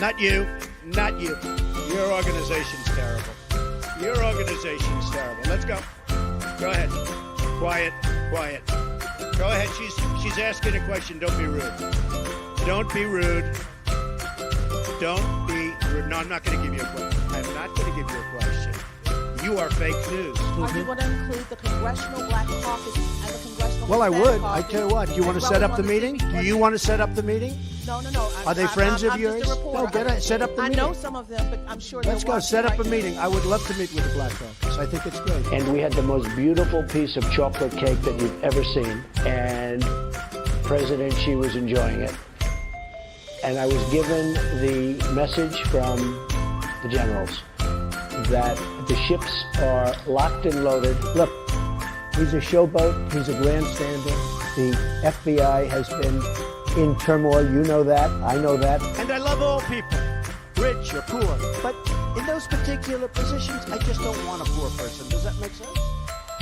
Not you. Not you. Your organization's terrible. Your organization's terrible. Let's go. Go ahead. Quiet. Quiet. Go ahead. She's asking a question. Don't be rude. Don't be rude. Don't be rude. No, I'm not going to give you a question. I'm not going to give you a question. You are fake news. Are you going to include the Congressional Black Caucus and the Congressional Well, I Hispanic would. Caucus I tell you what. Do you want to set up the meeting? Do you want to set up the meeting? No. Are they friends of yours? Just a reporter. No, set up the meeting. I know some of them, but I'm sure they're Let's go. watching Set up right a meeting. I would love to meet with the Black Caucus. I think it's great. And we had the most beautiful piece of chocolate cake that you've ever seen. And President Xi was enjoying it. And I was given the message from the generals that the ships are locked and loaded. Look, he's a showboat. He's a grandstander. The FBI has been in turmoil. You know that. I know that. And I love all people, rich or poor. But in those particular positions, I just don't want a poor person. Does that make sense?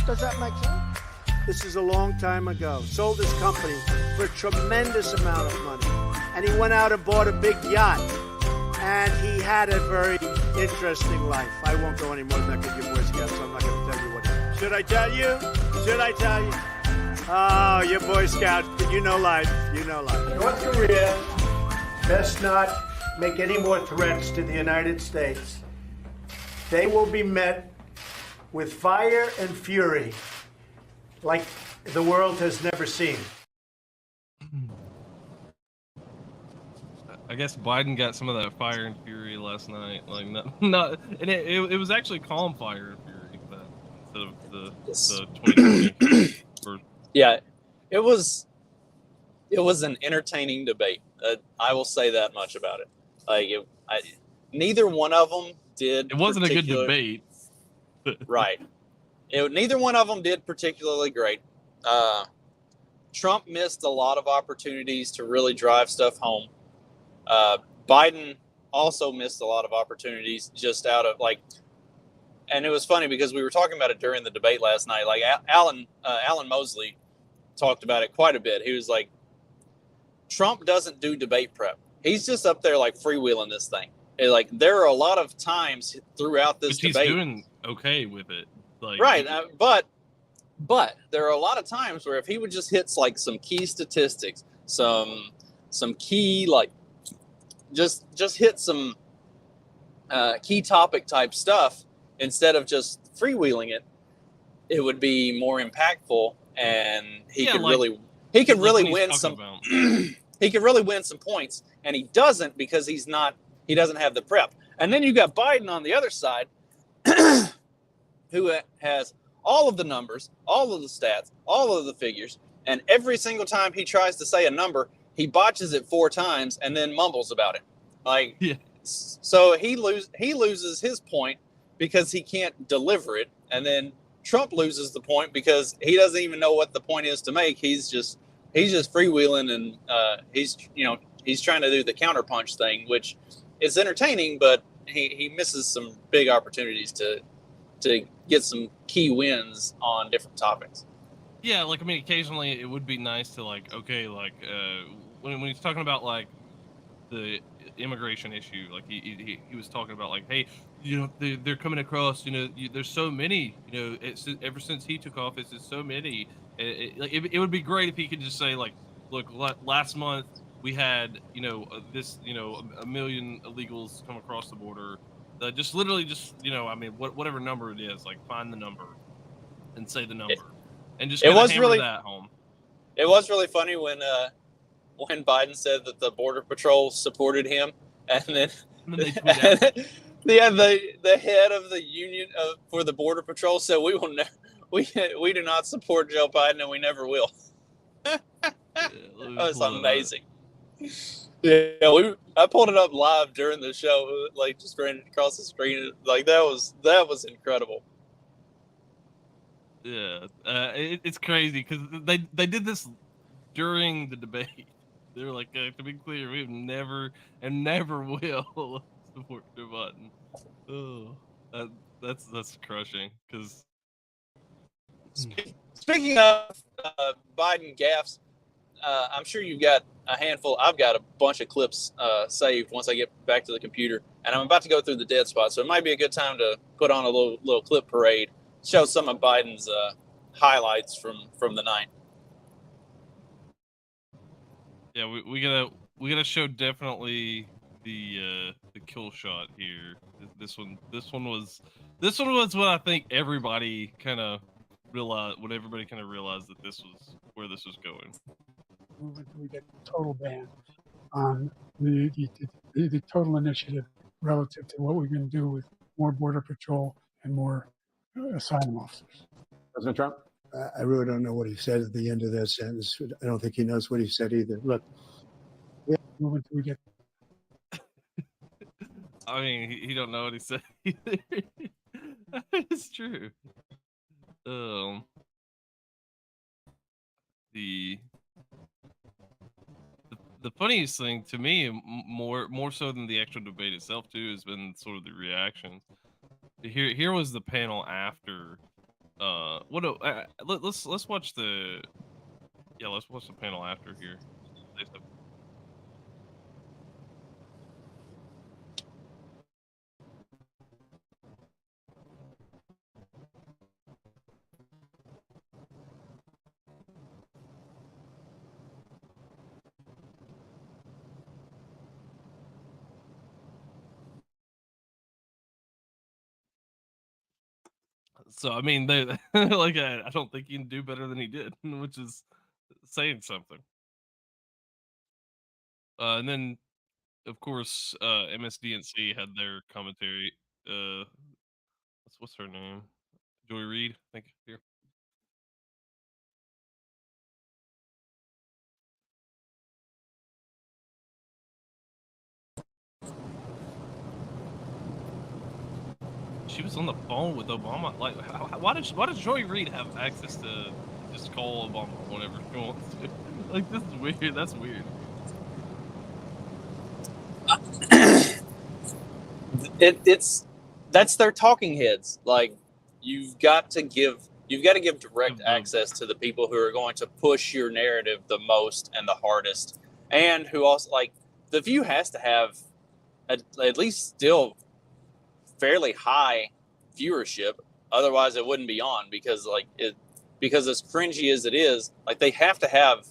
Does that make sense? This is a long time ago. Sold his company for a tremendous amount of money. And he went out and bought a big yacht. And he had a very interesting life. I won't go any more than that because you're Boy Scouts, so I'm not going to tell you what. Should I tell you? Should I tell you? Oh, you're Boy Scouts, but you know life. You know life. North Korea best not make any more threats to the United States. They will be met with fire and fury like the world has never seen. I guess Biden got some of that fire and fury last night. Like, not and it was actually calm fire and fury, but instead of the 2020. Yeah, it was an entertaining debate. I will say that much about it. Like, neither one of them did. It wasn't a good debate. Right. Neither one of them did particularly great. Trump missed a lot of opportunities to really drive stuff home. Biden also missed a lot of opportunities just out of and it was funny because we were talking about it during the debate last night. Like Alan Mosley talked about it quite a bit. He was like, Trump doesn't do debate prep. He's just up there like freewheeling this thing. And, like, there are a lot of times throughout this debate. He's doing okay with it. Like, right. But there are a lot of times where if he would just hit like some key statistics, some key, like, just hit some key topic type stuff instead of just freewheeling it, it would be more impactful, and he could really win some he could really win some points, and he doesn't because he doesn't have the prep. And then you got Biden on the other side who has all of the numbers, all of the stats, all of the figures, and every single time he tries to say a number, he botches it 4 times and then mumbles about it. Like, yeah. So he loses his point because he can't deliver it, and then Trump loses the point because he doesn't even know what the point is to make. He's just freewheeling, and he's trying to do the counterpunch thing, which is entertaining, but he misses some big opportunities to get some key wins on different topics. Yeah, like, I mean, occasionally it would be nice to, like, okay, like, when he's talking about, like, the immigration issue, like, he was talking about, like, hey, you know, they're coming across, you know, there's so many, you know, ever since he took office, it's so many. It would be great if he could just say, like, look, last month we had, you know, a million illegals come across the border. Just literally, you know, I mean, whatever number it is, like, find the number and say the number, and just hammer that home. It was really funny when Biden said that the Border Patrol supported him, and then the head of the union for the Border Patrol said, "We will never, we do not support Joe Biden, and we never will." That was amazing. Yeah, I pulled it up live during the show, like, just ran it across the screen. Like, that was incredible. Yeah, it's crazy because they did this during the debate. They were like, to be clear, we have never and never will support Joe Biden. Oh, that's crushing. Because speaking of Biden gaffes, I'm sure you've got a handful. I've got a bunch of clips saved once I get back to the computer, and I'm about to go through the dead spot. So it might be a good time to put on a little clip parade, show some of Biden's highlights from the night. Yeah, we gotta show definitely the kill shot here. This one was what I think everybody kind of realized. What everybody kind of realized that this was where this was going. We get total ban on the total initiative relative to what we're going to do with more border patrol and more asylum officers. President Trump? I really don't know what he said at the end of that sentence. I don't think he knows what he said either. Look, We get I mean, he don't know what he said either. It's true. The funniest thing to me, more so than the actual debate itself too, has been sort of the reactions. Here was the panel after. Let's watch the. Yeah, let's watch the panel after here. So I mean, they like I don't think he can do better than he did, which is saying something. And then, of course, MSDNC had their commentary. What's her name? Joy Reid, I think. Here. She was on the phone with Obama. Like, why does Joy Reid have access to just call Obama whenever she wants to? Like, this is weird. That's weird. That's their talking heads. Like, you've got to give direct access to the people who are going to push your narrative the most and the hardest, and who also, like, the View has to have at least still fairly high viewership, otherwise it wouldn't be on, because as cringy as it is, like, they have to have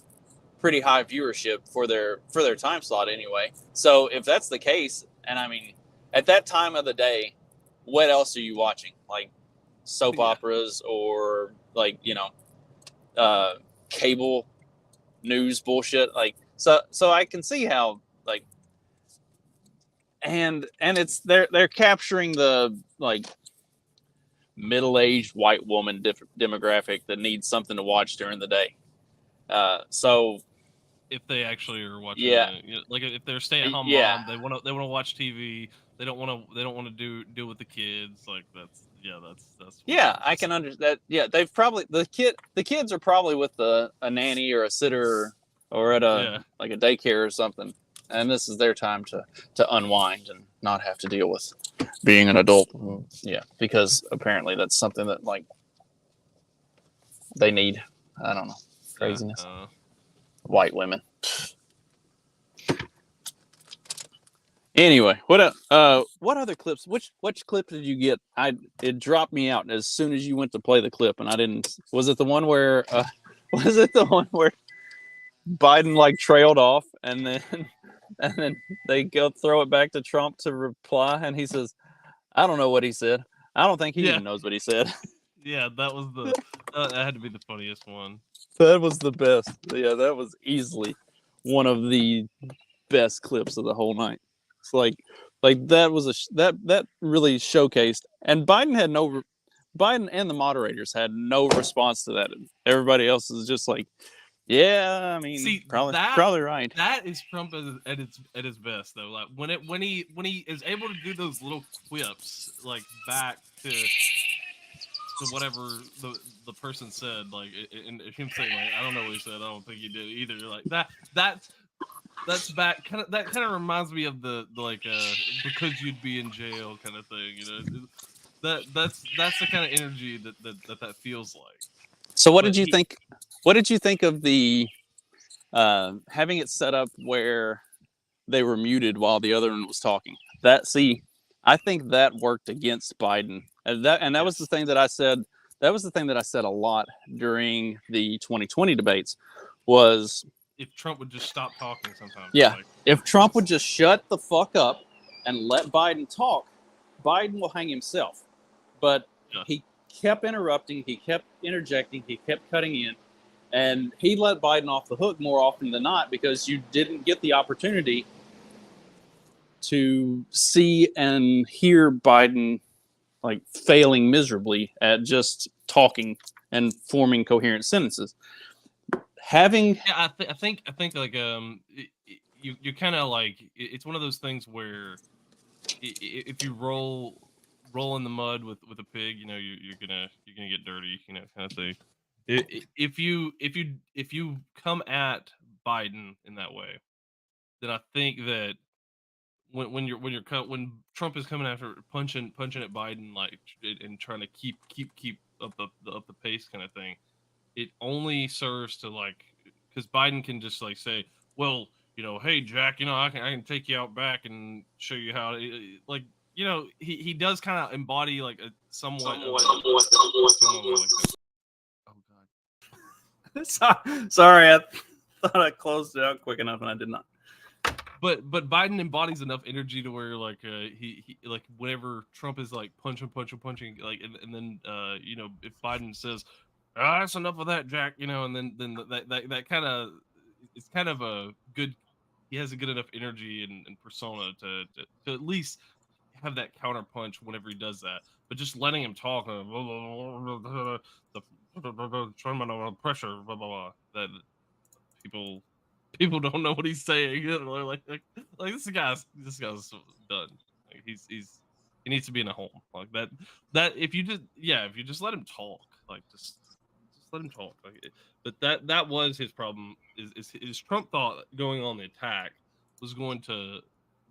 pretty high viewership for their time slot anyway. So if that's the case, and I mean, at that time of the day, what else are you watching? Like soap operas or, like, cable news bullshit. Like, so I can see how, like, and it's they're capturing the, like, middle-aged white woman demographic that needs something to watch during the day. So if they actually are watching, like if they're stay-at-home mom, they want to watch TV. They don't want to deal with the kids. Like, that's. Yeah, I can understand that. Yeah, they've probably the kids are probably with a nanny or a sitter or at like a daycare or something, and this is their time to unwind and not have to deal with being an adult. Yeah, because apparently that's something that, like, they need. I don't know, craziness. White women. Anyway, what other clips? Which clip did you get? It dropped me out as soon as you went to play the clip, and I didn't. Was it the one where Biden, like, trailed off, and then they go throw it back to Trump to reply, and he says, "I don't know what he said. I don't think he even knows what he said." Yeah, that was that had to be the funniest one. That was the best. Yeah, that was easily one of the best clips of the whole night. It's like that was that really showcased, and Biden and the moderators had no response to that. Everybody else is just like, yeah, I mean, probably right. That is Trump at his best, though. Like, when he is able to do those little quips, like, back to whatever the person said, like, and him saying, like, I don't know what he said, I don't think he did either. Like, that's back. That kind of reminds me of the like because you'd be in jail kind of thing. That's the kind of energy that feels like. So what did you think? What did you think of the having it set up where they were muted while the other one was talking. I think that worked against Biden, and that was the thing that I said. That was the thing that I said a lot during the 2020 debates. Was if Trump would just stop talking sometimes. Yeah, if Trump would just shut the fuck up and let Biden talk, Biden will hang himself. But he kept interrupting, he kept interjecting, he kept cutting in, and he let Biden off the hook more often than not because you didn't get the opportunity to see and hear Biden like failing miserably at just talking and forming coherent sentences. I think like you kind of like it's one of those things where if you roll in the mud with a pig, you know you're gonna get dirty, you know, kind of thing. If you come at Biden in that way, then I think that when Trump is coming after punching at Biden like and trying to keep up the pace kind of thing, it only serves to like because Biden can just like say, well, you know, hey Jack, you know, I can take you out back and show you how like, you know, he does kind of embody like a somewhat like that. Oh god. Sorry, I thought I closed it out quick enough and I did not. But Biden embodies enough energy to where like he like whenever Trump is like punching like and then you know, if Biden says that's enough of that, Jack, you know, and then that kind of it's kind of a good, he has a good enough energy and persona to at least have that counter punch whenever he does that. But just letting him talk the terminal pressure that people don't know what he's saying. Like this guy's done. Like he needs to be in a home like that. If you just let him talk, like just let him talk. Like, but that was his problem. Is Trump thought going on the attack was going to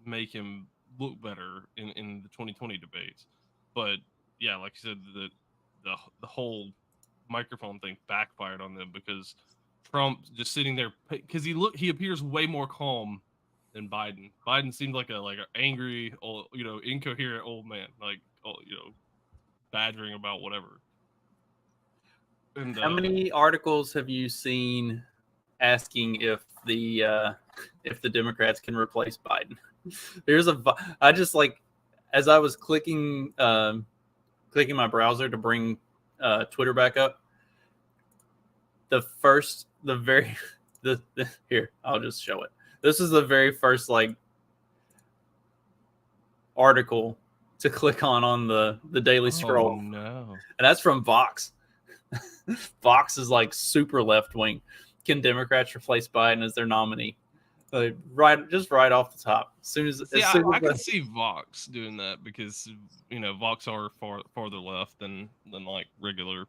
make him look better in the 2020 debates, but yeah, like you said, the whole microphone thing backfired on them because Trump just sitting there because he appears way more calm than Biden. Biden seemed like an angry old, you know, incoherent old man, like, you know, badgering about whatever. And, how many articles have you seen asking if the Democrats can replace Biden? I just like as I was clicking my browser to bring Twitter back up. Here, I'll just show it. This is the very first like article to click on the Daily Scroll. Oh, no. And that's from Vox. Vox is like super left wing. Can Democrats replace Biden as their nominee? Right off the top. I can see Vox doing that because you know Vox are farther left than like regular.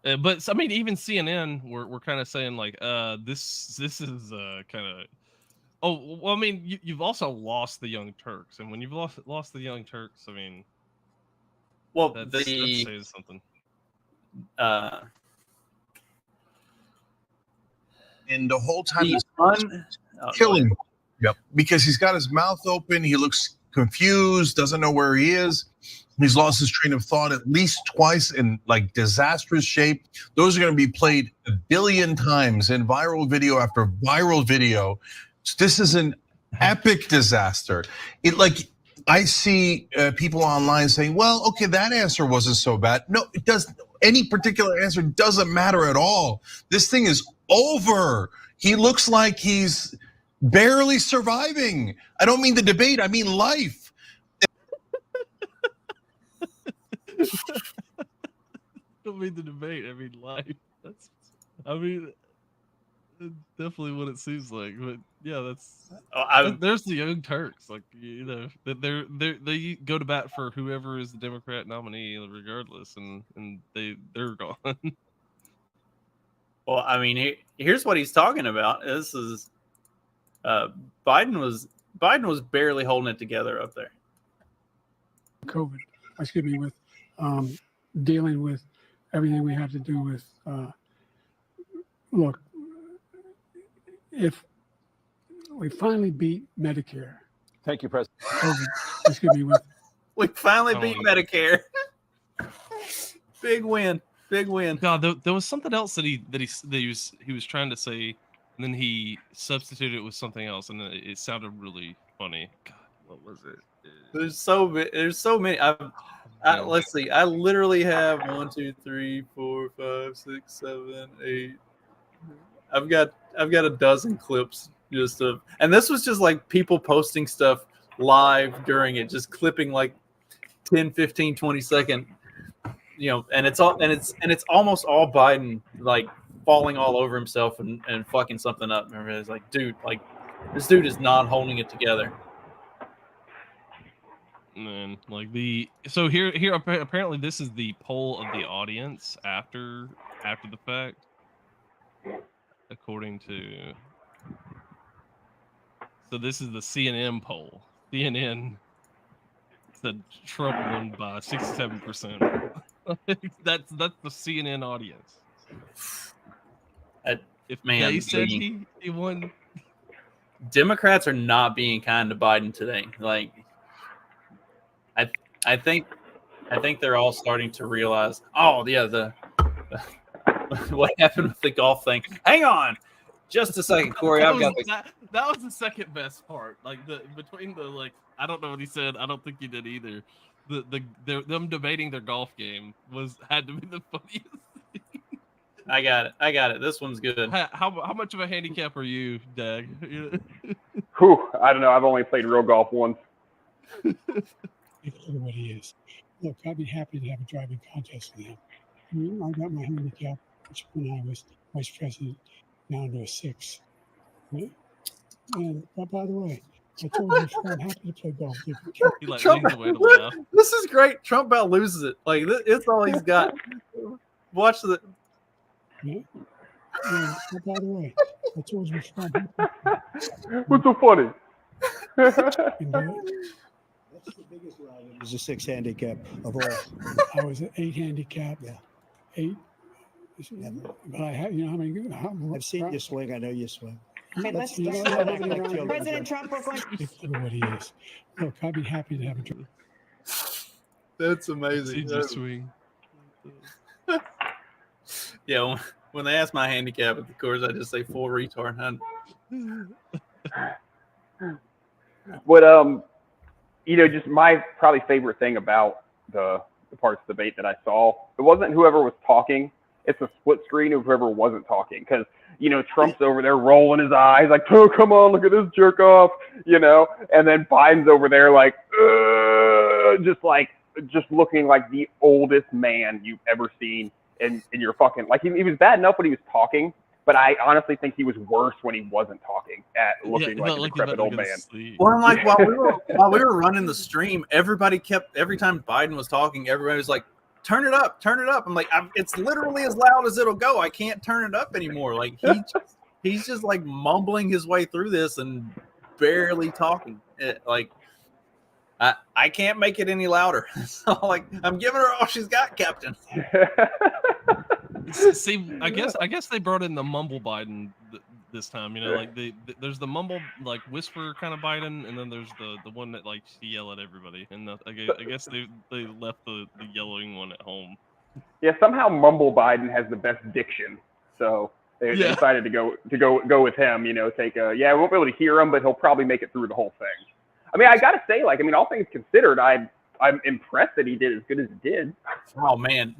But I mean, even CNN, we're kind of saying like, this is kind of. Oh well, I mean, you've also lost the Young Turks, and when you've lost the Young Turks, I mean, well, that says something. And the whole time he's killing him. Yep. Because he's got his mouth open. He looks confused, doesn't know where he is. He's lost his train of thought at least twice in like disastrous shape. Those are going to be played 1 billion times in viral video after viral video. This is an epic disaster. I see people online saying, well, okay, that answer wasn't so bad. No, it doesn't. Any particular answer doesn't matter at all. This thing is over. He looks like he's barely surviving. I don't mean the debate, I mean life. Don't mean the debate, I mean life. That's definitely what it seems like. But yeah, there's the Young Turks. Like, you know, they go to bat for whoever is the Democrat nominee, regardless, and they're gone. Well, I mean, here's what he's talking about. This is Biden was barely holding it together up there. COVID, with dealing with everything we have to do with. Look, if we finally beat Medicare, Thank you, President. it's going to be with We finally Oh, beat yeah. Medicare. Big win. Big win. God, there was something else that he was trying to say, and then he substituted it with something else, and it sounded really funny. God, what was it? There's so many. Man. Let's see. I literally have 1, 2, 3, 4, 5, 6, 7, 8. I've got a dozen clips just of, and this was just like people posting stuff live during it, just clipping like 10, 15, 20 second, and it's almost all Biden like falling all over himself and fucking something up. Remember, it's like, dude, like this dude is not holding it together. Man, like so here apparently this is the poll of the audience after the fact, according to. So this is the CNN poll. CNN said Trump won by 67%. That's the CNN audience. If Man, they said he won, Democrats are not being kind to Biden today. Like, I think they're all starting to realize. Oh yeah, what happened with the golf thing? Hang on, just a second, Corey. I've got that was the second best part. Like between the like, I don't know what he said. I don't think he did either. Them debating their golf game had to be the funniest. I got it. This one's good. How much of a handicap are you, Dag? Whew, I don't know. I've only played real golf once. look at what he is. Look, I'd be happy to have a driving contest with him. I got my handicap, which when I was vice president, down to a 6. Right? And by the way, I told you before, I'm happy to play golf. He like Trump, leans away to laugh. this is great. Trump about loses it. Like it's all he's got. Watch the. Yeah? And by the way, I told you before, I'm happy What's so funny? to do it. That's the biggest rival. It was a 6 handicap of all. I was at 8 handicap. Yeah. 8. But I have, how many? I've seen you swing. I know you swing. Okay, let's You don't have any Like children. President Trump, we're going Look at what he is. Look, I'd be happy to have a drink. That's See amazing. you swing. Yeah, when they ask my handicap at the course, I just say full retard. What just my probably favorite thing about the parts of the debate that I saw, it wasn't whoever was talking. It's a split screen of whoever wasn't talking, because Trump's over there rolling his eyes like, oh, come on, look at this jerk off, and then Biden's over there like, just looking like the oldest man you've ever seen in your fucking, like, he was bad enough when he was talking, but I honestly think he was worse when he wasn't talking, at looking like a decrepit old man. Well, I'm like, while we were running the stream, every time Biden was talking, everybody was like, turn it up. I'm like, it's literally as loud as it'll go. I can't turn it up anymore. Like he's just like mumbling his way through this and barely talking. I can't make it any louder. So like, I'm giving her all she's got, Captain. See, I guess they brought in the mumble Biden this time. Like there's the mumble, like whisper kind of Biden, and then there's the one that likes to yell at everybody. And I guess they left the yelling one at home. Yeah, somehow Mumble Biden has the best diction, so they decided to go with him. We won't be able to hear him, but he'll probably make it through the whole thing. I mean, I gotta say, all things considered, I'm impressed that he did as good as he did. Oh man,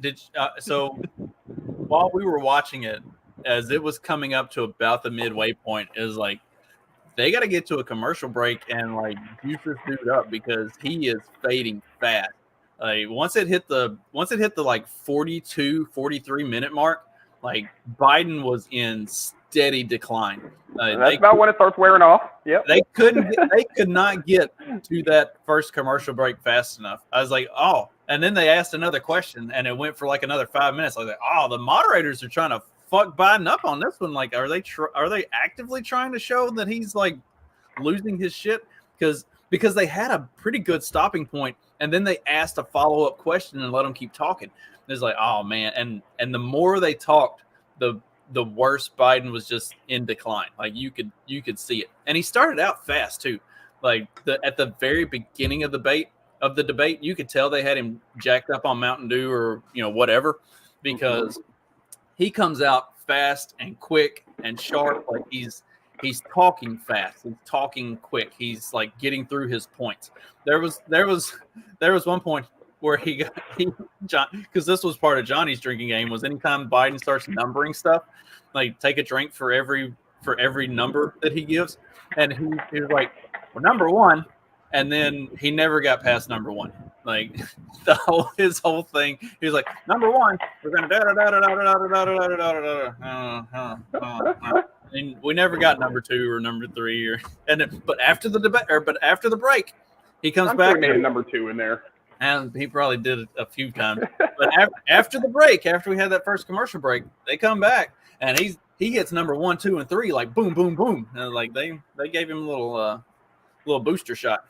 so while we were watching it, as it was coming up to about the midway point, is like they got to get to a commercial break and like juice this dude up, because he is fading fast. Like once it hit the like 42, 43 minute mark, like Biden was in steady decline. That's about when it starts wearing off. Yep. They could not get to that first commercial break fast enough. I was like, oh, and then they asked another question and it went for like another 5 minutes. I was like, oh, the moderators are trying to fuck Biden up on this one. Like, are they actively trying to show that he's like losing his shit? Because they had a pretty good stopping point, and then they asked a follow-up question and let him keep talking. It's like, oh man, and the more they talked, the the worse Biden was just in decline. Like you could see it, and he started out fast too. Like at the very beginning of the debate, you could tell they had him jacked up on Mountain Dew or whatever, because he comes out fast and quick and sharp. Like he's talking fast, he's talking quick, he's like getting through his points. There was one point where John, because this was part of Johnny's drinking game, was anytime Biden starts numbering stuff, like take a drink for every number that he gives, and he was like, well, number one, and then he never got past number one. Like his whole thing, he was like, number one, we're gonna da da da da da da da da da. And we never got number two or number three, but after the debate, but after the break, he comes back. Sure he made number two in there. And he probably did it a few times. But after the break, after we had that first commercial break, they come back and he gets number 1, 2, and 3, like boom, boom, boom. And like they gave him a little booster shot.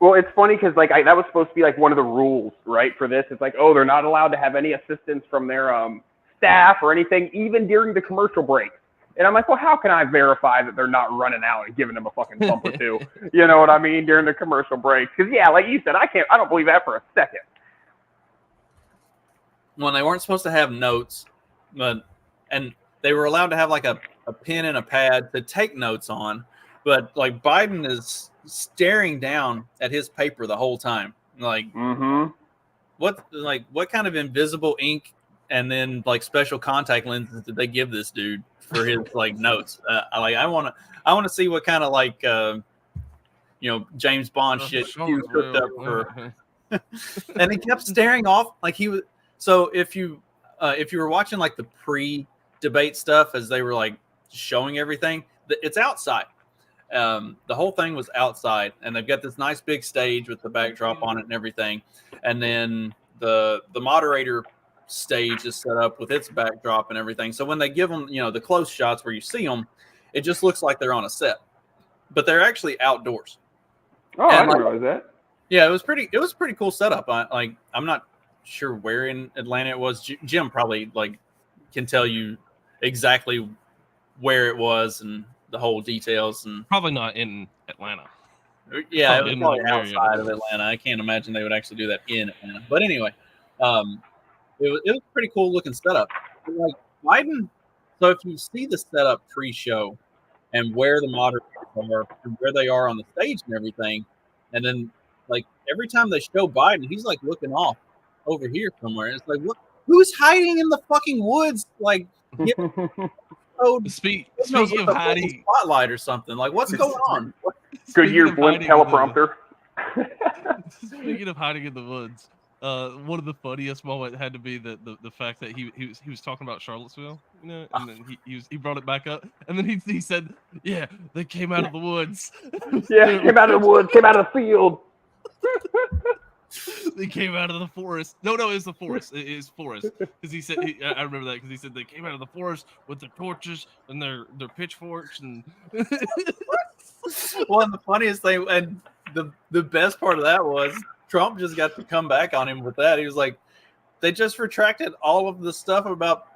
Well, it's funny because like that was supposed to be like one of the rules, right? For this, it's like, oh, they're not allowed to have any assistance from their staff or anything, even during the commercial break. And I'm like, well, how can I verify that they're not running out and giving them a fucking bump or two? You know what I mean? During the commercial break. Because, yeah, like you said, I don't believe that for a second. Well, they weren't supposed to have notes, and they were allowed to have like a pen and a pad to take notes on. But like Biden is staring down at his paper the whole time. Like, what kind of invisible ink and then like special contact lenses did they give this dude for his like notes? I want to see what kind of like James Bond shit he was cooked up for. And he kept staring off like he was. So if you were watching like the pre-debate stuff as they were like showing everything, it's outside. The whole thing was outside, and they've got this nice big stage with the backdrop on it and everything. And then the moderator stage is set up with its backdrop and everything. So when they give them, the close shots where you see them, it just looks like they're on a set, but they're actually outdoors. Oh, I didn't realize that. Yeah, it was pretty cool setup. I'm not sure where in Atlanta it was. Jim probably like can tell you exactly where it was and the whole details. And probably not in Atlanta. Yeah, it was probably outside of Atlanta. I can't imagine they would actually do that in Atlanta. But anyway, it was a pretty cool looking setup. Like Biden, so if you see the setup pre-show and where the moderators are and where they are on the stage and everything, and then like every time they show Biden, he's like looking off over here somewhere. It's like, what? Who's hiding in the fucking woods? Like, speaking of hiding, spotlight or something. Like, what's going on? Goodyear blimp teleprompter. Speaking of hiding in the woods, one of the funniest moments had to be the fact that he was talking about Charlottesville, and then he brought it back up, and then he said, "Yeah, they came out of the woods." Yeah, came out of the woods, came out of the field. They came out of the forest. No, it was the forest. It is forest. Because he said, I remember that because he said they came out of the forest with their torches and their pitchforks and. Well, and the funniest thing, and the best part of that was Trump just got to come back on him with that. He was like, they just retracted all of the stuff about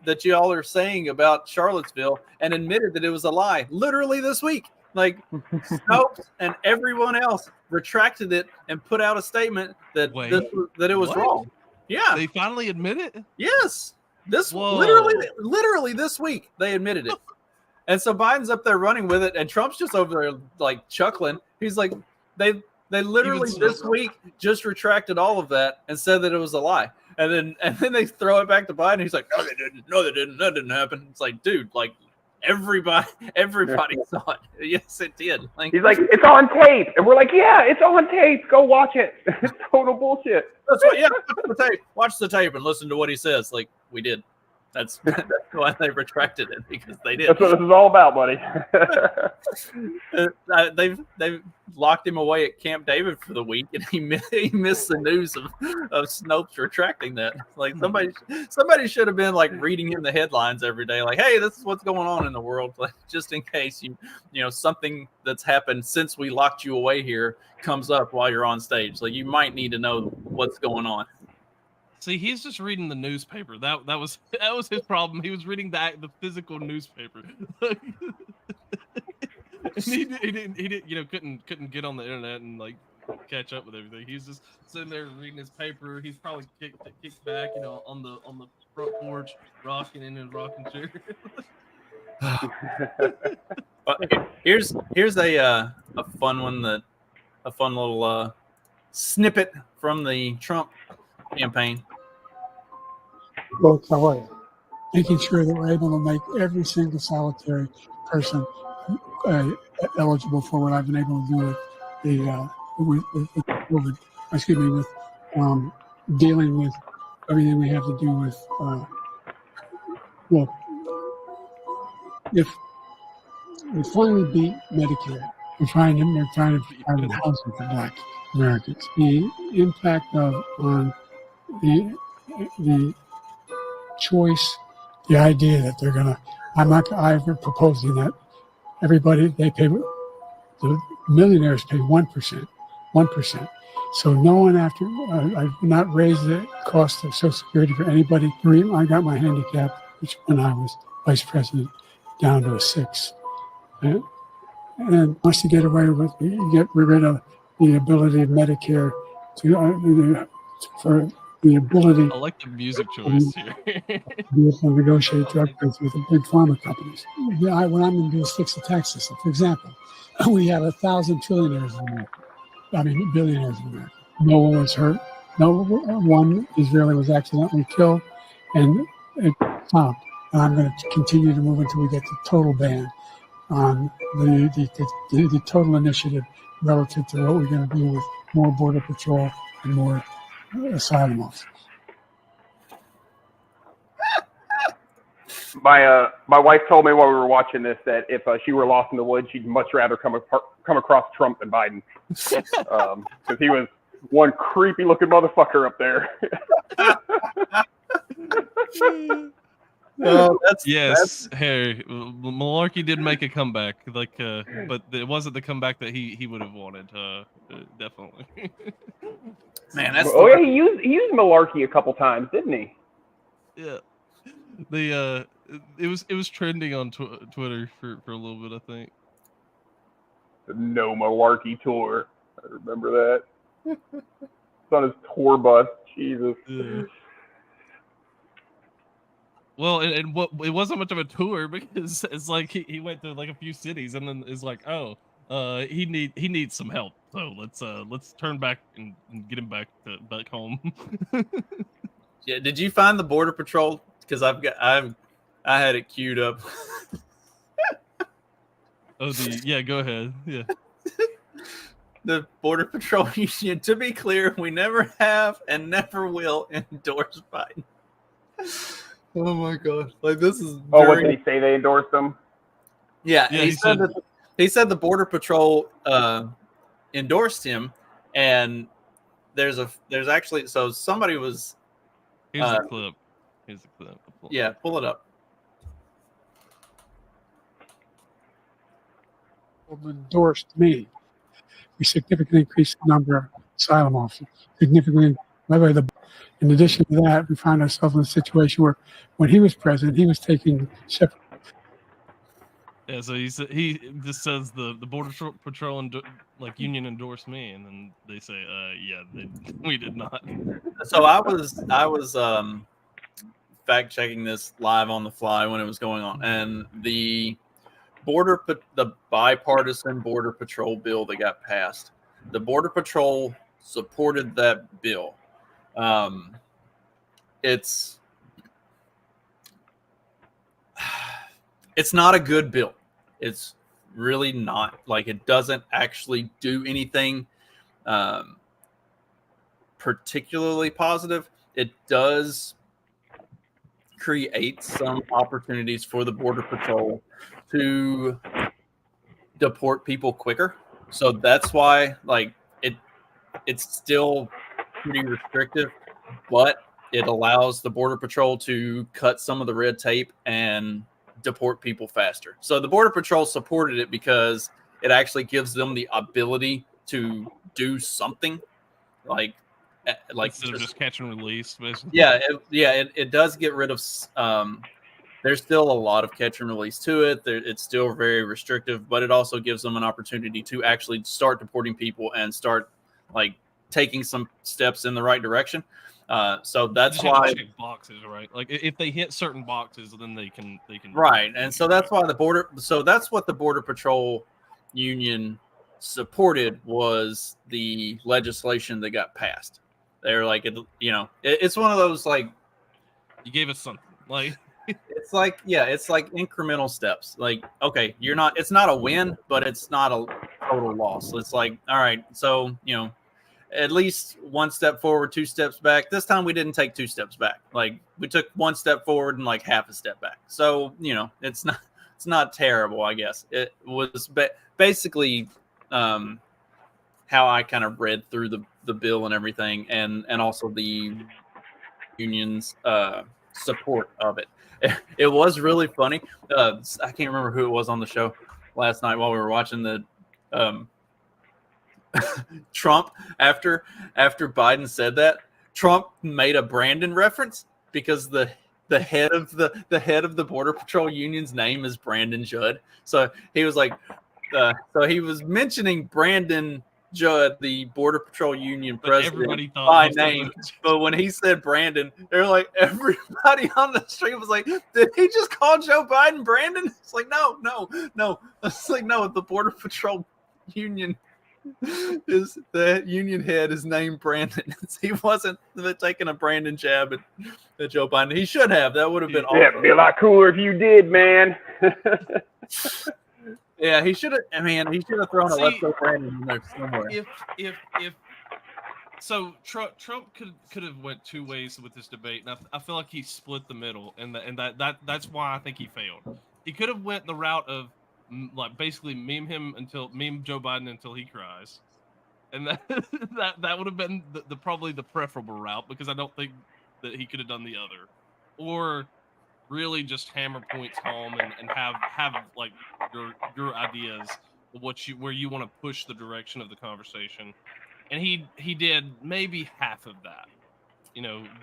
that y'all are saying about Charlottesville and admitted that it was a lie. Literally this week. Like Snopes and everyone else retracted it and put out a statement that that it was wrong. Yeah, they finally admit it. Yes, literally this week they admitted it, and so Biden's up there running with it, and Trump's just over there like chuckling. He's like, they literally this week just retracted all of that and said that it was a lie, and then they throw it back to Biden. He's like, no, they didn't. That didn't happen. It's like, dude, like. Everybody saw it. Yes, it did. Like, he's like, it's on tape, and we're like, yeah, it's on tape. Go watch it. It's total bullshit. That's what. Yeah, watch the tape and listen to what he says. Like we did. That's why they retracted it, because they did. That's what this is all about, buddy. They've locked him away at Camp David for the week, and he missed the news of Snopes retracting that. Like somebody should have been like reading him the headlines every day, like, hey, this is what's going on in the world, like, just in case you something that's happened since we locked you away here comes up while you're on stage. Like you might need to know what's going on. See, he's just reading the newspaper. That was his problem. He was reading the physical newspaper. And he didn't couldn't get on the internet and like catch up with everything. He's just sitting there reading his paper. He's probably kicked back, on the front porch, rocking in his rocking chair. Here's a fun one, a fun little snippet from the Trump campaign. Well, how are you? Making sure that we're able to make every single solitary person eligible for what I've been able to do with COVID. Excuse me, with dealing with everything we have to do with. Look, if we finally beat Medicare, they're trying to provide housing for Black Americans. The impact on the choice, the idea that they're gonna. I'm proposing that everybody they pay. The millionaires pay 1%. So no one after I've not raised the cost of Social Security for anybody. I got my handicap, which when I was vice president, down to a 6. And wants to get away with get rid of the ability of Medicare for the ability. I like the music choice here. To be able to negotiate drug deals with the big pharma companies. When I'm going to do is fix the tax system. For example, we have 1,000 trillionaires in America. I mean, billionaires in America. No one was hurt. No one Israeli was accidentally killed, and it stopped. And I'm going to continue to move until we get the total ban on the total initiative relative to what we're going to do with more border patrol and more asylum officers. My wife told me while we were watching this that if she were lost in the woods, she'd much rather come across Trump than Biden, because he was one creepy looking motherfucker up there. Well, yes, Harry. Malarkey did make a comeback, but it wasn't the comeback that he would have wanted. Definitely. Man, that's yeah, he used Malarkey a couple times, didn't he? Yeah. It was trending on Twitter for a little bit, I think. The No Malarkey tour. I remember that. It's on his tour bus. Jesus. Yeah. Well, and what it wasn't much of a tour, because it's like he went to like a few cities and then it's like, he needs some help. So let's turn back and get him back home. Yeah. Did you find the Border Patrol? Because I had it queued up. Go ahead. Yeah. The Border Patrol Union, to be clear, we never have and never will endorse Biden. Oh my god! Like, this is. What did he say? They endorsed him. Yeah, he said the Border Patrol endorsed him, and there's actually somebody was. Here's a clip. Yeah, pull it up. Endorsed me. We significantly increased the number of asylum officers. Significantly. By the way, in addition to that, we found ourselves in a situation where, when he was president, he was taking separate. Yeah, so he just says the Border Patrol union endorsed me, and then they say, we did not. So I was fact checking this live on the fly when it was going on, and the bipartisan Border Patrol bill that got passed, the Border Patrol supported that bill. It's not a good bill. It's really not. Like, it doesn't actually do anything particularly positive. It does create some opportunities for the Border Patrol to deport people quicker. So that's why, like, it's still pretty restrictive, but it allows the Border Patrol to cut some of the red tape and deport people faster. So the Border Patrol supported it because it actually gives them the ability to do something. Like, like instead of just catch and release. Basically. it does get rid of. There's still a lot of catch and release to it. It's still very restrictive, but it also gives them an opportunity to actually start deporting people and start like taking some steps in the right direction. So that's why check boxes, right? Like if they hit certain boxes, then they can right. And so that's why that's what the Border Patrol Union supported was the legislation that got passed. They're like, it's one of those like you gave us something like. It's like incremental steps. Like, okay, it's not a win, but it's not a total loss. It's like, all right, so, at least one step forward, 2 steps back. This time we didn't take 2 steps back. Like we took 1 step forward and like half a step back. So, it's not terrible, I guess. It was basically how I kind of read through the bill and everything, and also the union's support of it. It was really funny. I can't remember who it was on the show last night while we were watching the Trump after Biden said that. Trump made a Brandon reference because the head of the Border Patrol Union's name is Brandon Judd. So he was like, so he was mentioning Brandon Judd, the Border Patrol Union president, by name. But when he said Brandon, they're like, everybody on the street was like, did he just call Joe Biden Brandon? It's like, no. It's like, no, the Border Patrol Union is the union head is named Brandon. He wasn't taking a Brandon jab at Joe Biden. He should have. That would have been awesome. Yeah, it'd be a lot cooler if you did, man. Yeah, he should have. I mean, he should have thrown a "Let's Go Brandon" in there somewhere. If so, Trump could have went 2 ways with this debate, and I feel like he split the middle, and that's why I think he failed. He could have went the route of like basically meme Joe Biden until he cries, and that would have been the probably the preferable route, because I don't think that he could have done the other, or really just hammer points home and have like your ideas of where you want to push the direction of the conversation. And he did maybe half of that,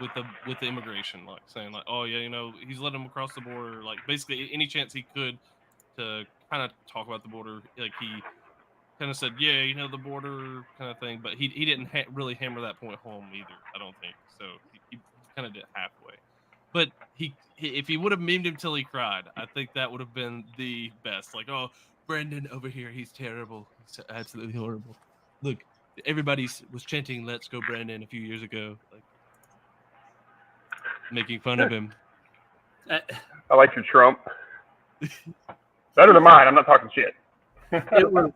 with the immigration, like saying like, oh yeah, he's letting them across the border, like basically any chance he could to kind of talk about the border. Like he kind of said, yeah, the border kind of thing, but he didn't really hammer that point home either, I don't think. So he kind of did halfway. But if he would have memed him till he cried, I think that would have been the best. Like, oh, Brandon over here, he's terrible. He's absolutely horrible. Look, everybody was chanting "Let's go, Brandon" a few years ago, like making fun of him. I like your Trump. Better than mine. I'm not talking shit. It was,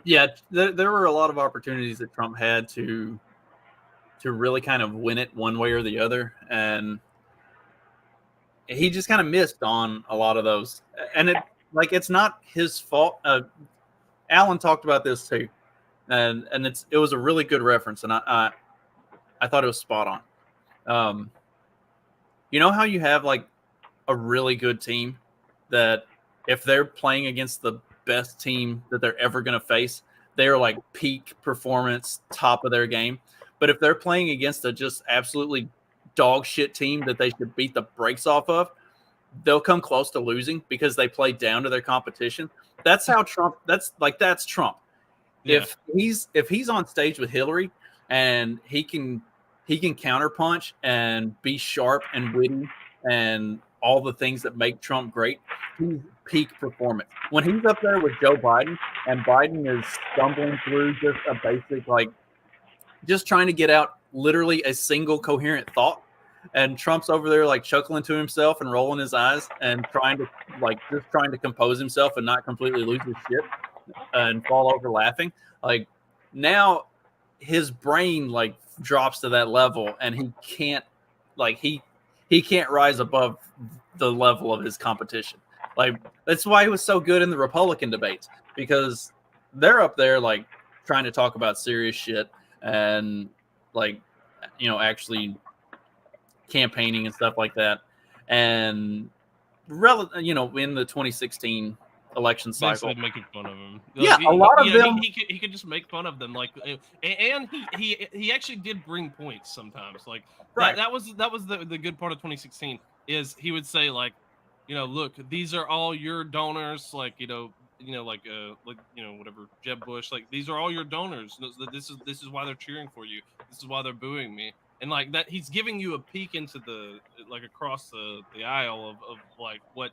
yeah, there were a lot of opportunities that Trump had to really kind of win it one way or the other, and he just kind of missed on a lot of those. And it's not his fault. Alan talked about this too, and it was a really good reference, and I thought it was spot on. You know how you have like a really good team that if they're playing against the best team that they're ever going to face, they're like peak performance, top of their game. But if they're playing against a just absolutely dog shit team that they should beat the brakes off of, they'll come close to losing because they play down to their competition. That's how Trump. That's Trump. Yeah. If he's on stage with Hillary and he can counterpunch and be sharp and witty and all the things that make Trump great, he's peak performance. When he's up there with Joe Biden and Biden is stumbling through just a basic just trying to get out literally a single coherent thought, and Trump's over there like chuckling to himself and rolling his eyes and trying to compose himself and not completely lose his shit and fall over laughing. Like now his brain like drops to that level and he can't rise above the level of his competition. Like that's why he was so good in the Republican debates, because they're up there like trying to talk about serious shit and actually campaigning and stuff like that. And in the 2016 election cycle. Basically making fun of him. Yeah, a lot of them. He could just make fun of them, like, and he actually did bring points sometimes. Like Right. that was the good part of 2016 is he would say like, look, these are all your donors, like whatever, Jeb Bush, like these are all your donors. This is why they're cheering for you. This is why they're booing me. And like that, he's giving you a peek into the across the aisle of like what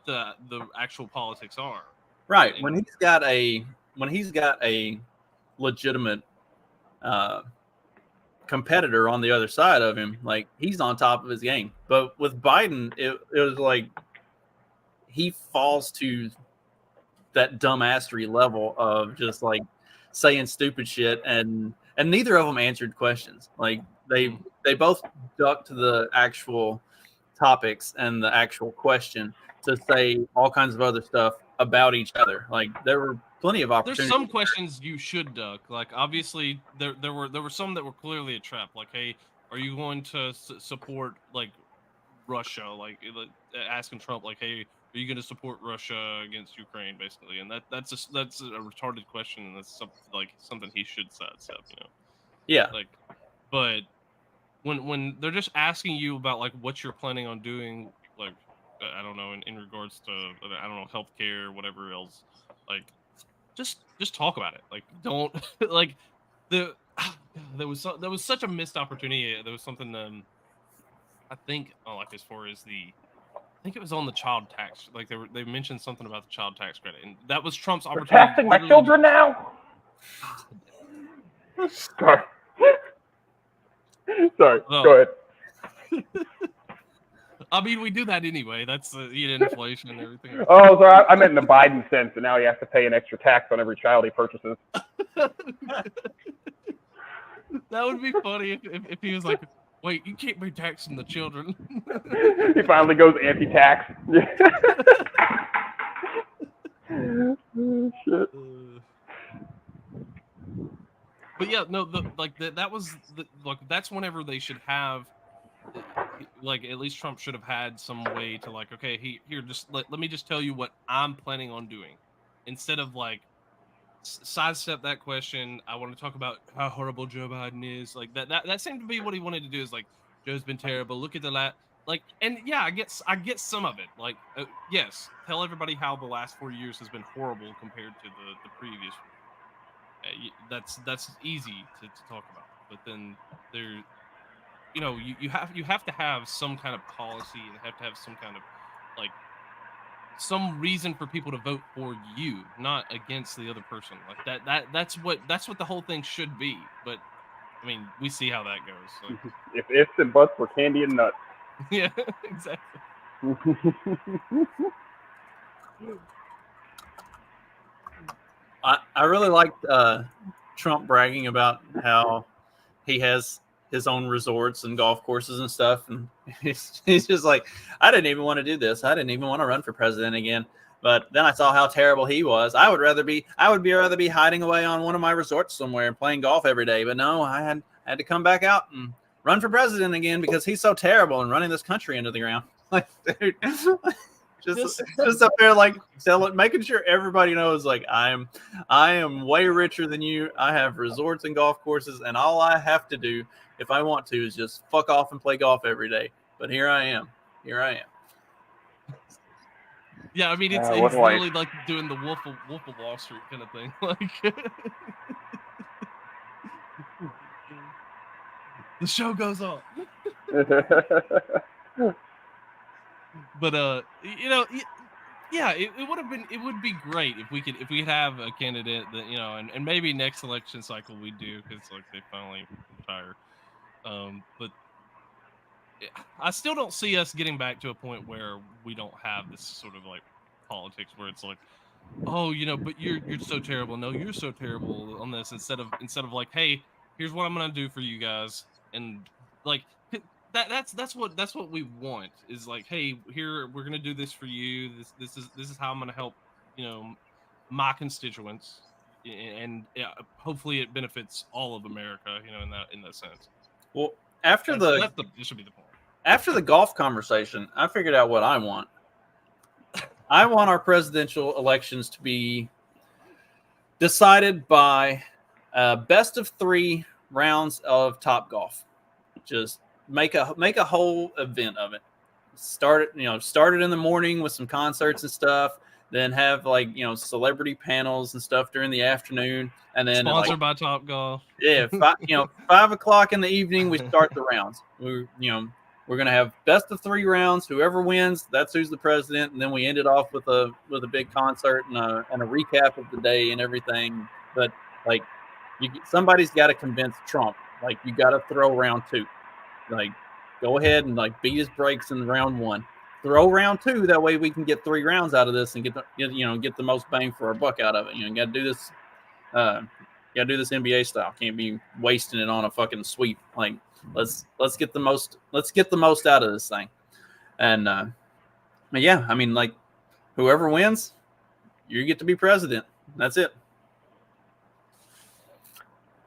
the actual politics are. Right. When he's got a legitimate competitor on the other side of him, like he's on top of his game. But with Biden, it was like he falls to that dumbassery level of just like saying stupid shit, and neither of them answered questions. Like they both ducked the actual topics and the actual question to say all kinds of other stuff about each other. Like there were plenty of opportunities. There's some questions you should duck. Like obviously there were some that were clearly a trap. Like, hey, are you going to support like Russia? Like asking Trump, like, hey, are you going to support Russia against Ukraine, basically? And that's a retarded question, and that's something he should sidestep. Yeah. Like, but when they're just asking you about like what you're planning on doing, like I don't know, in regards to I don't know, healthcare or whatever else, like just talk about it. Like don't like there was such a missed opportunity. There was something I think like as far as I think it was on the child tax. Like they mentioned something about the child tax credit, and that was Trump's We're opportunity. taxing my children now. Sorry. Sorry. Oh. Go ahead. I mean, we do that anyway. That's inflation and everything. Oh, sorry. I meant in the Biden sense, and now he has to pay an extra tax on every child he purchases. That would be funny if he was like, wait, you can't be taxing the children. He finally goes anti-tax. Oh, shit. But yeah, no, that was that's whenever they should have, like, at least Trump should have had some way to like, okay, here, just let me just tell you what I'm planning on doing, instead of like sidestep that question. I want to talk about how horrible Joe Biden is. Like that seemed to be what he wanted to do, is like, Joe's been terrible. Look at like, and yeah, I get some of it. Like, yes, tell everybody how the last 4 years has been horrible compared to the previous. That's easy to talk about, but then there, you have to have some kind of policy, and have to have some kind of like some reason for people to vote for you, not against the other person. Like that's what the whole thing should be. But I mean, we see how that goes. Like, If ifs and buts were candy and nuts. yeah, exactly. I really liked Trump bragging about how he has his own resorts and golf courses and stuff, and he's just like, I didn't even want to do this. I didn't even want to run for president again. But then I saw how terrible he was. I would rather be hiding away on one of my resorts somewhere and playing golf every day. But no, I had to come back out and run for president again because he's so terrible and running this country into the ground. Like, dude. Just up there, like, making sure everybody knows, like, I am way richer than you. I have resorts and golf courses, and all I have to do, if I want to, is just fuck off and play golf every day. But here I am. Yeah, I mean, it's really like doing the Wolf of Wall Street kind of thing. Like, the show goes on. But yeah, it would be great if we could have a candidate that, and maybe next election cycle we do, because like they finally retire. But I still don't see us getting back to a point where we don't have this sort of like politics where it's like, oh, but you're so terrible. No, you're so terrible on this, instead of like, hey, here's what I'm gonna do for you guys, and like. That's what we want, is like, hey, here, we're gonna do this for you. This is how I'm gonna help, my constituents, and hopefully it benefits all of America, in that sense. Well, after this should be the point. After the golf conversation, I figured out what I want. I want our presidential elections to be decided by best of 3 rounds of Top Golf. Just make a whole event of it. Start it in the morning with some concerts and stuff. Then have celebrity panels and stuff during the afternoon, and then sponsored by Top Golf. Yeah, 5 o'clock in the evening we start the rounds. We're gonna have best of 3 rounds. Whoever wins, that's who's the president, and then we end it off with a big concert and a recap of the day and everything. But somebody's got to convince Trump. You got to throw round 2. Go ahead and beat his brakes in round 1. Throw round 2. That way we can get 3 rounds out of this and get the most bang for our buck out of it. You got to do this. Got to do this NBA style. Can't be wasting it on a fucking sweep. Let's get the most out of this thing. And yeah, I mean, whoever wins, you get to be president. That's it.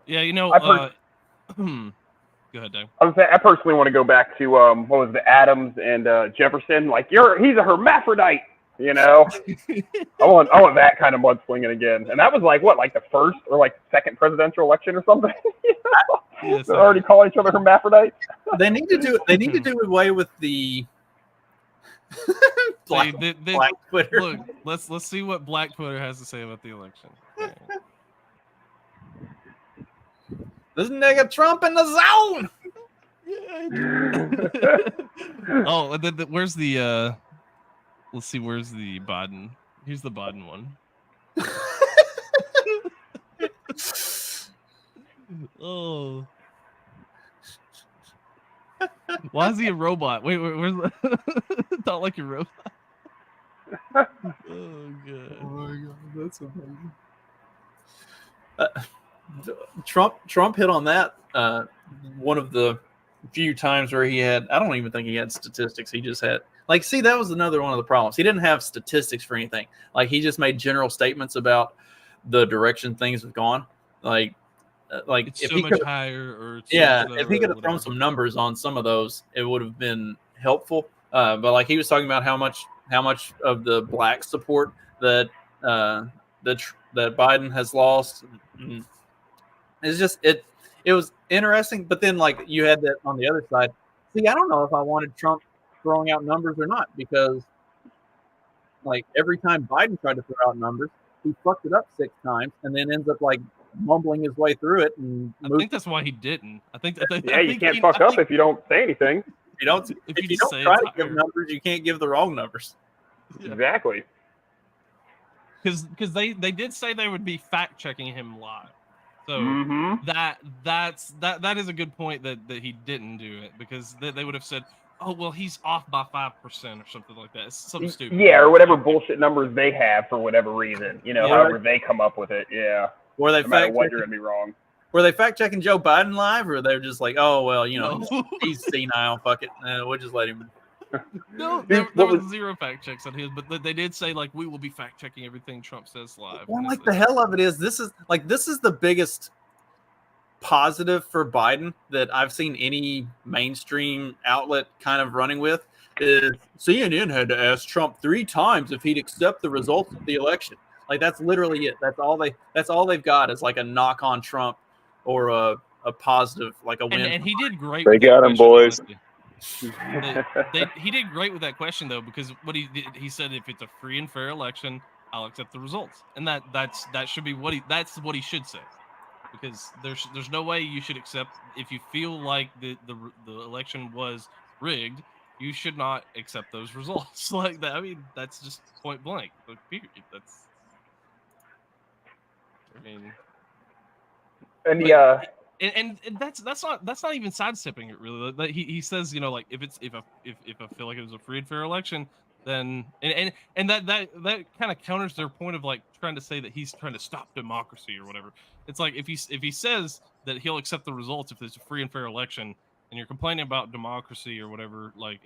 Yeah, Go ahead, Dave. I personally want to go back to what was the Adams and Jefferson. He's a hermaphrodite. I want that kind of mudslinging again. And that was the first or second presidential election or something. They're already calling each other hermaphrodites. They need to do. They need to do away with the black Twitter. Look, let's see what Black Twitter has to say about the election. Yeah. This nigga Trump in the zone. Oh, where's the? Let's see. Where's the Biden? Here's the Biden one. Oh. Why is he a robot? Wait, where's the not like a robot? Oh god. Oh my god, that's amazing. Trump hit on that one of the few times where he had, I don't even think he had statistics. He just had that was another one of the problems. He didn't have statistics for anything. He just made general statements about the direction things have gone. It's if so he much higher, or if he could have thrown some numbers on some of those, it would have been helpful. But he was talking about how much of the black support that Biden has lost. It's just it was interesting. But then you had that on the other side. See, I don't know if I wanted Trump throwing out numbers or not, because every time Biden tried to throw out numbers, he fucked it up 6 times and then ends up mumbling his way through it. And I think that's why he didn't. You can't fuck up if you don't say anything. If you don't try to give numbers, you can't give the wrong numbers. Yeah. Exactly. Because they did say they would be fact checking him live. So that is a good point that he didn't do it, because they would have said, oh well, he's off by 5% or something like that. It's something stupid. Yeah, or whatever bullshit numbers they have for whatever reason. However they come up with it. Yeah. Or they no matter what, you're gonna be wrong. Were they fact checking Joe Biden live, or they're just oh well, he's senile. Fuck it, we'll just let him. No, there was 0 fact checks on his, but they did say we will be fact checking everything Trump says live. Well, the hell of it is, this is the biggest positive for Biden that I've seen any mainstream outlet kind of running with. Is CNN had to ask Trump 3 times if he'd accept the results of the election. That's literally it. That's all they've got is a knock on Trump or a positive, a win. And he did great. They got him, boys. He did great with that question though, because what he did, he said, if it's a free and fair election, I'll accept the results, and that should be what he should say, because there's no way you should accept, if you feel like the election was rigged, you should not accept those results like that. I mean, that's just point blank. Period. And that's not even sidestepping it really. He says, if I feel like it was a free and fair election, then and that kind of counters their point of trying to say that he's trying to stop democracy or whatever. It's if he says that he'll accept the results if it's a free and fair election, and you're complaining about democracy or whatever, and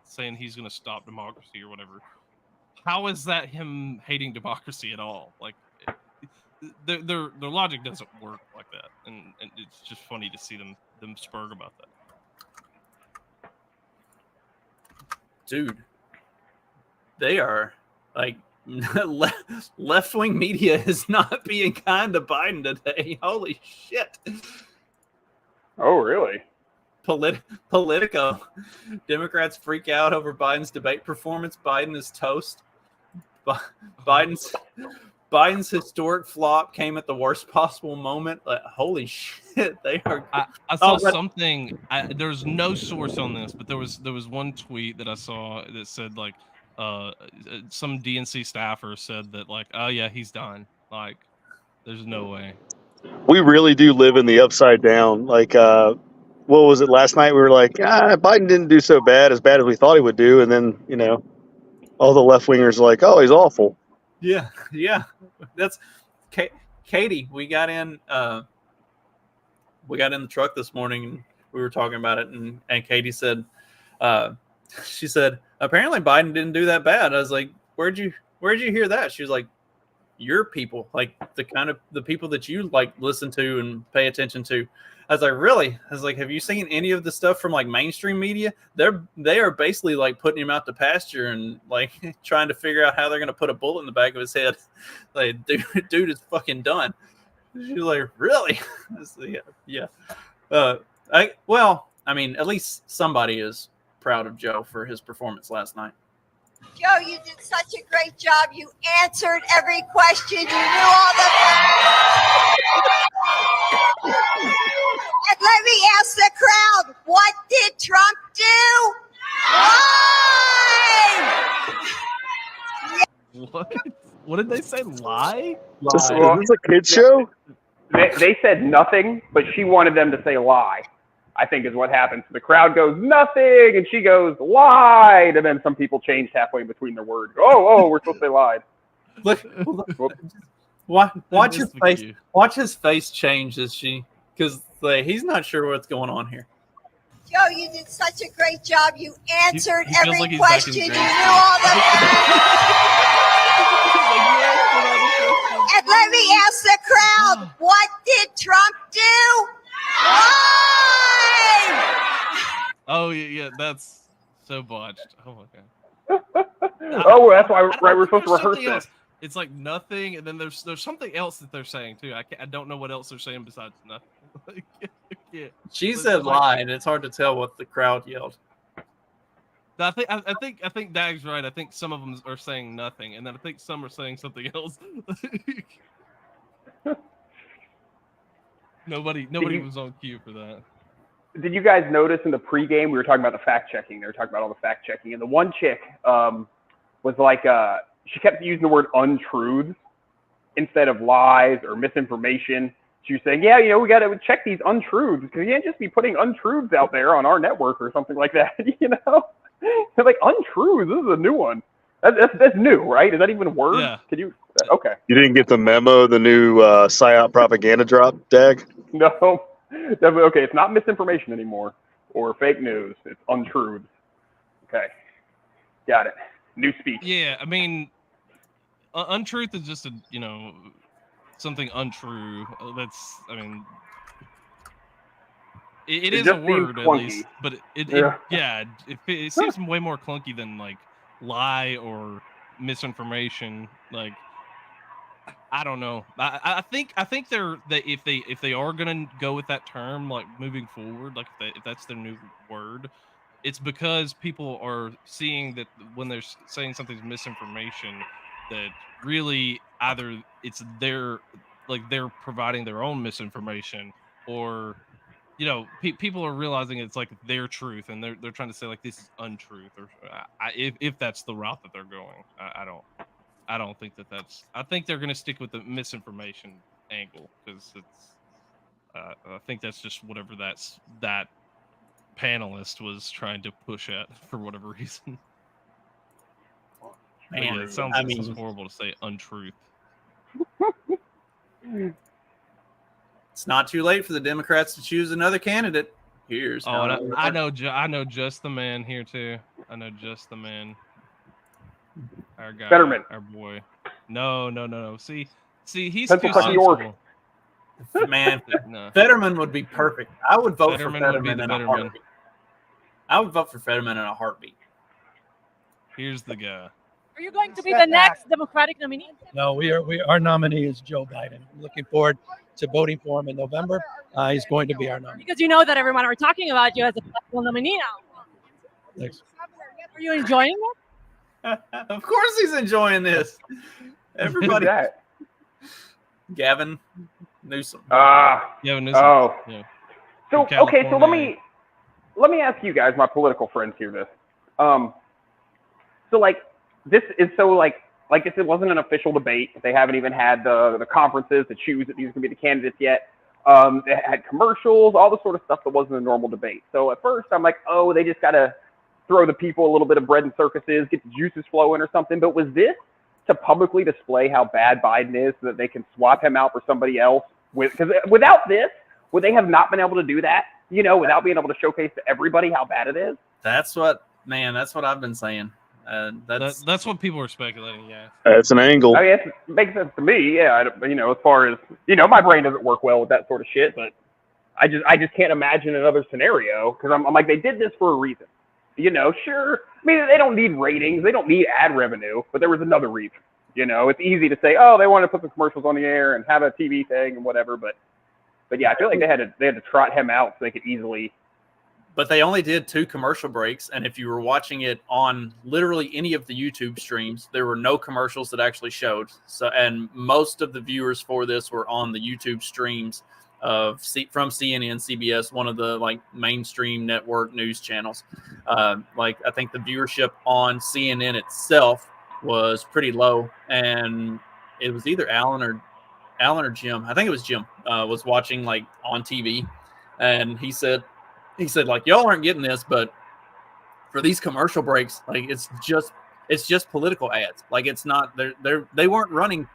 saying he's going to stop democracy or whatever, how is that him hating democracy at all? Their logic doesn't work like that, and it's just funny to see them spurg about that. Dude, they are Like left-wing media is not being kind to Biden today. Holy shit. Oh, really? Politico. Democrats freak out over Biden's debate performance. Biden is toast. Biden's historic flop came at the worst possible moment. Like, holy shit, they are. I saw something. There's no source on this, but there was one tweet that I saw that said like, some DNC staffer said that like, oh yeah, he's done. Like, there's no way. We really do live in the upside down. Like, what was it last night? We were like, Biden didn't do so bad as we thought he would do, and then all the left wingers are like, oh, he's awful. Yeah. That's Katie. We got in the truck this morning and we were talking about it, and Katie said, she said, apparently Biden didn't do that bad. I was like, where'd you hear that? She was like, your people, like the people that you like listen to and pay attention to. I was like, really? I was like, have you seen any of the stuff from like mainstream media? They are basically like putting him out to pasture and like trying to figure out how they're going to put a bullet in the back of his head. Like, dude is fucking done. She was like, really? I was like, yeah. I mean, at least somebody is proud of Joe for his performance last night. Joe, you did such a great job. You answered every question. You knew all the. And let me ask the crowd, what did Trump do? Lie! What did they say? Lie? Is this a kid show? They said nothing, but she wanted them to say lie, I think is what happened. So the crowd goes, nothing, and she goes, lied, and then some people changed halfway between their words. Oh, we're supposed to say lied. Look, watch his face. Watch his face change as because he's not sure what's going on here. Joe, you did such a great job. You answered he feels every like he's question. back in You grade knew all the. And let me ask the crowd, what did Trump do? Lie! Oh yeah, that's so botched. Oh my god. Oh, that's why we're supposed to There's rehearse something this. else. It's like nothing, and then there's something else that they're saying too. I don't know what else they're saying besides nothing. Yeah. She said lie, and it's hard to tell what the crowd yelled. I think Dag's right. I think some of them are saying nothing, and then I think some are saying something else. Nobody was on cue for that. Did you guys notice in the pregame we were talking about the fact checking? They were talking about all the fact checking, and the one chick was like, she kept using the word untruths instead of lies or misinformation. She was saying, yeah, we got to check these untruths because you can't just be putting untruths out there on our network or something like that. They're like, untruths. This is a new one. That's new, right? Is that even a word? Yeah. Can you? Okay. You didn't get the memo, the new PSYOP propaganda drop, Dag? No. Definitely. Okay, it's not misinformation anymore or fake news. It's untruths. Okay. Got it. New speech. Yeah, I mean, untruth is just something untrue. That's, I mean, it is a word at least, but it seems way more clunky than like lie or misinformation. Like, I don't know. I think if they are gonna go with that term, like moving forward, like if that's their new word, it's because people are seeing that when they're saying something's misinformation, that really either it's they're providing their own misinformation, or people are realizing it's like their truth, and they're trying to say like this is untruth, or if that's the route that they're going. I don't think that's. I think they're going to stick with the misinformation angle because it's. I think that's just whatever that panelist was trying to push at for whatever reason. Man, it sounds horrible to say untruth. It's not too late for the Democrats to choose another candidate. I know just the man here too. I know just the man. Our guy, Fetterman. Our boy. No. See, he's Pencil too Tucky York. sensible. Man, No. Fetterman would be perfect. I would vote Fetterman for would be Fetterman the in a better man. heartbeat. I would vote for Fetterman in a heartbeat. Here's the guy. Are you going to be the next Democratic nominee? No, our nominee is Joe Biden. Looking forward to voting for him in November. He's going to be our nominee. Because you know that everyone are talking about you as a possible nominee now. Thanks. Are you enjoying it? Of course he's enjoying this. Everybody. that? Gavin Newsom. Gavin Newsom. Oh. Yeah. So From okay, so California. let me ask you guys, my political friends here, this. So like this is so like if it wasn't an official debate, they haven't even had the conferences to choose that these are gonna be the candidates yet. They had commercials, all the sort of stuff that wasn't a normal debate. So at first I'm like, oh, they just gotta throw the people a little bit of bread and circuses, get the juices flowing or something. But was this to publicly display how bad Biden is so that they can swap him out for somebody else? Because without this, would they have not been able to do that? You know, without being able to showcase to everybody how bad it is? That's what I've been saying. That's what people are speculating. Yeah, That's an angle. I mean, it makes sense to me. Yeah, you know, as far as, you know, my brain doesn't work well with that sort of shit, but I just can't imagine another scenario because I'm like, they did this for a reason. You know, sure. I mean, they don't need ratings, they don't need ad revenue, but there was another reason. You know, it's easy to say, oh, they want to put some commercials on the air and have a TV thing and whatever, but yeah, I feel like they had to trot him out so they could easily. But they only did 2 commercial breaks, and if you were watching it on literally any of the YouTube streams, there were no commercials that actually showed. So, and most of the viewers for this were on the YouTube streams from CNN, CBS, one of the like mainstream network news channels. Like I think the viewership on CNN itself was pretty low, and it was either Alan or Jim. I think it was Jim was watching like on TV, and he said like, y'all aren't getting this, but for these commercial breaks, like it's just political ads. Like it's not they weren't running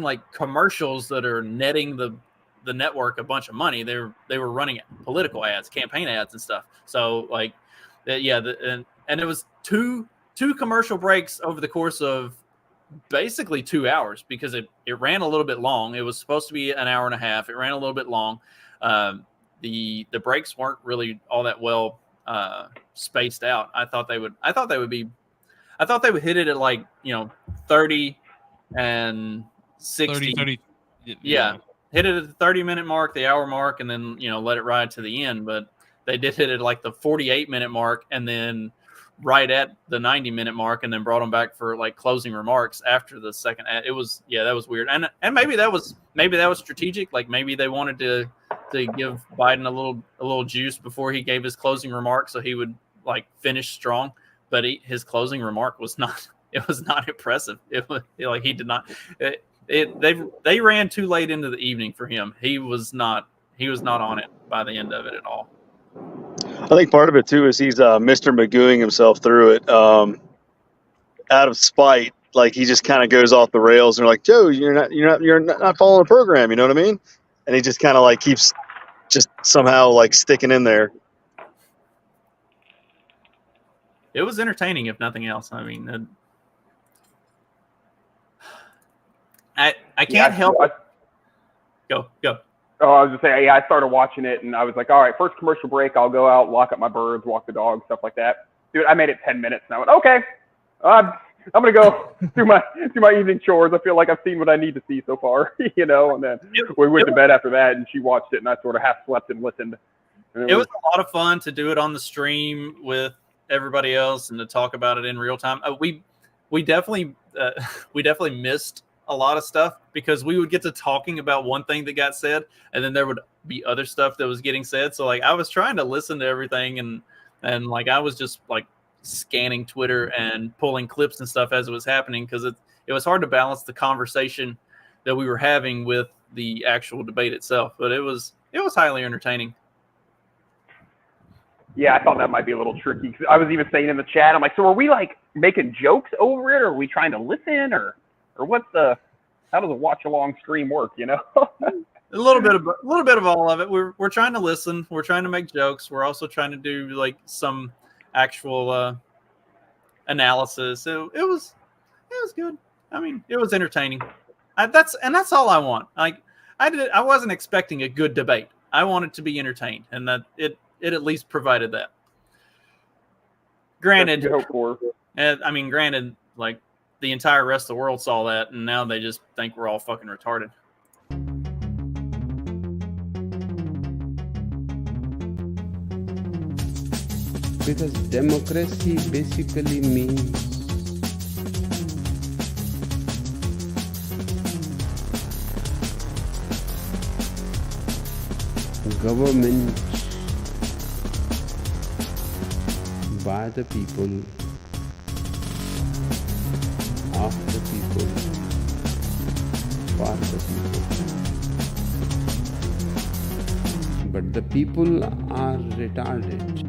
like commercials that are netting the network a bunch of money. They were running political ads, campaign ads and stuff. So like and it was two commercial breaks over the course of basically 2 hours because it ran a little bit long. It was supposed to be an hour and a half. It ran a little bit long. The breaks weren't really all that well spaced out. I thought they would hit it at like, you know, 30 and 60. 30. Yeah. Hit it at the 30-minute mark, the hour mark, and then, you know, let it ride to the end. But they did hit it at like the 48-minute mark and then right at the 90-minute mark, and then brought them back for like closing remarks after the second ad. It was, that was weird. And maybe that was strategic. Like maybe they wanted to give Biden a little juice before he gave his closing remark so he would like finish strong. But his closing remark was not impressive. It was like he did not. They ran too late into the evening for him. He was not on it by the end of it at all. I think part of it too is he's Mr. Magooing himself through it out of spite. Like he just kind of goes off the rails and they're like, Joe, you're not following the program. You know what I mean? And he just kind of like keeps just somehow like sticking in there. It was entertaining, if nothing else. I mean, I can't help. Go. Oh, I was just saying, I started watching it and I was like, all right, first commercial break, I'll go out, lock up my birds, walk the dog, stuff like that. Dude, I made it 10 minutes and I went, okay, I'm gonna go do my evening chores. I feel like I've seen what I need to see so far, you know. And then we went to bed after that, and she watched it, and I sort of half slept and listened. And it was a lot of fun to do it on the stream with everybody else and to talk about it in real time. We definitely missed a lot of stuff because we would get to talking about one thing that got said, and then there would be other stuff that was getting said. So like I was trying to listen to everything, and like I was just like scanning Twitter and pulling clips and stuff as it was happening because it was hard to balance the conversation that we were having with the actual debate itself. But it was highly entertaining. Yeah, I thought that might be a little tricky. I was even saying in the chat, I'm like, so are we like making jokes over it, or are we trying to listen, or what's how does a watch along stream work? You know, a little bit of all of it. We're trying to listen. We're trying to make jokes. We're also trying to do like some actual analysis. So it was good. I mean, it was entertaining. That's all I want. Like I wasn't expecting a good debate. I wanted to be entertained, and that it at least provided that. Granted, Like the entire rest of the world saw that, and now they just think we're all fucking retarded. Because democracy basically means government by the people, of the people, for the people. But the people are retarded.